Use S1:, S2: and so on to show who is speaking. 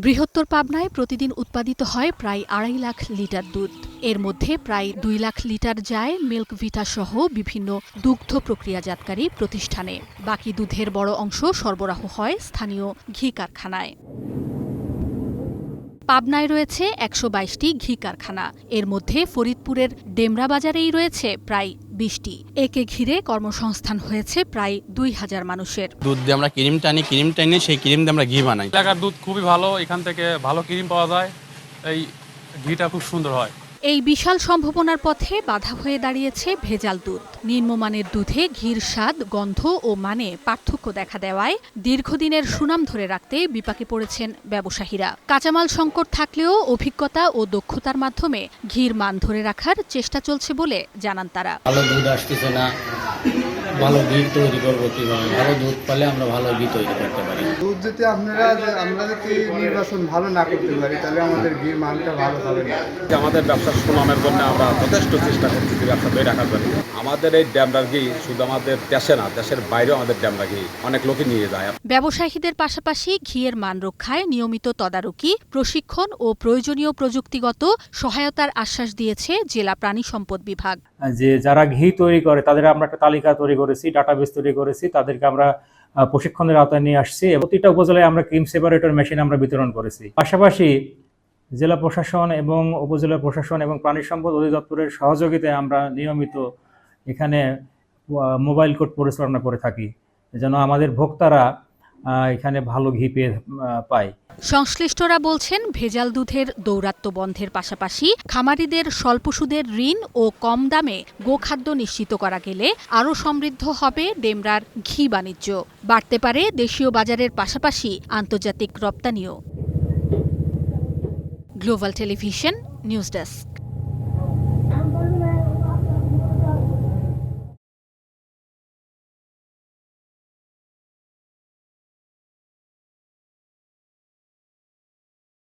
S1: বৃহত্তর পাবনায় প্রতিদিন উৎপাদিত হয় প্রায় ২.৫ লাখ লিটার দুধ। এর মধ্যে প্রায় ২ লাখ লিটার যায় মিল্ক ভিটা সহ বিভিন্ন দুগ্ধ প্রক্রিয়াজাতকারী প্রতিষ্ঠানে। বাকি দুধের বড় অংশ সরবরাহ হয় স্থানীয় ঘি কারখানায়। পাবনায় রয়েছে ১২২টি ঘি কারখানা। এর মধ্যে ফরিদপুরের ডেমরা বাজারেই রয়েছে প্রায় ২০টি। একে ঘিরে কর্মসংস্থান হয়েছে প্রায় ২,০০০ মানুষের।
S2: দুধ দিয়ে আমরা ক্রিম টানি সেই ক্রিম দিয়ে আমরা ঘি বানাই।
S3: এলাকার দুধ খুবই ভালো, এখান থেকে ভালো ক্রিম পাওয়া যায়, এই ঘিটা খুব সুন্দর হয়।
S1: এই বিশাল সম্ভাবনার পথে বাধা হয়ে দাঁড়িয়েছে ভেজাল দুধ। নিম্নমানের দুধে ঘির স্বাদ, গন্ধ ও মানে পার্থক্য দেখা দেওয়ায় দীর্ঘদিনের সুনাম ধরে রাখতে বিপাকে পড়েছেন ব্যবসায়ীরা। কাঁচামাল সংকট থাকলেও অভিজ্ঞতা ও দক্ষতার মাধ্যমে ঘির মান ধরে রাখার চেষ্টা চলছে বলে জানান তারা।
S4: ভালো দুধ আসতেছে না, ভালো ঘি তৈরি করবো কিভাবে? ভালো দুধ পেলে আমরা ভালো ঘি তৈরি করতে পারি।
S5: দুধ যদি আমরা যদি নির্বাচন ভালো না করতে পারি তাহলে আমাদের ঘির মানটা ভালো হবে না।
S6: আমাদের ব্যবসার সুনামের জন্য আমরা যথেষ্ট চেষ্টা করতেছি ব্যবসা ধরে রাখার জন্য। আমাদের এই ডেমরার ঘি শুধু আমাদের দেশে না, দেশের বাইরেও আমাদের ডেমরা ঘি অনেক লোকই নিয়ে যায়।
S1: ব্যবসায়ীদের পাশাপাশি ঘিয়ের মান রক্ষায় নিয়মিত তদারকি, প্রশিক্ষণ ও প্রয়োজনীয় প্রযুক্তিগত সহায়তার আশ্বাস দিয়েছে জেলা প্রাণী সম্পদ বিভাগ।
S7: যে যারা ঘি তৈরি করে তাদের আমরা একটা তালিকা তৈরি করেছি, ডাটাবেস তৈরি করেছি, তাদেরকে আমরা প্রশিক্ষণের আওতায় নিয়ে আসছি। প্রতিটা উপজেলায় আমরা ক্রিম সেপারেটর মেশিন আমরা বিতরণ করেছি। পাশাপাশি জেলা প্রশাসন এবং উপজেলা প্রশাসন এবং প্রাণী সম্পদ অধিদপ্তরের সহযোগিতায় আমরা নিয়মিত এখানে মোবাইল কোর্ট পরিচালনা করে থাকি, যেন আমাদের ভোক্তারা এখানে ভালো ঘি পায়।
S1: সংশ্লিষ্টরা বলছেন, ভেজাল দুধের দৌরাত্ম্য বন্ধের পাশাপাশি খামারিদের স্বল্প সুদের ঋণ ও কম দামে গোখাদ্য নিশ্চিত করা গেলে আরও সমৃদ্ধ হবে ডেমরার ঘি বাণিজ্য। বাড়তে পারে দেশীয় বাজারের পাশাপাশি আন্তর্জাতিক রপ্তানিও। Global television news desk.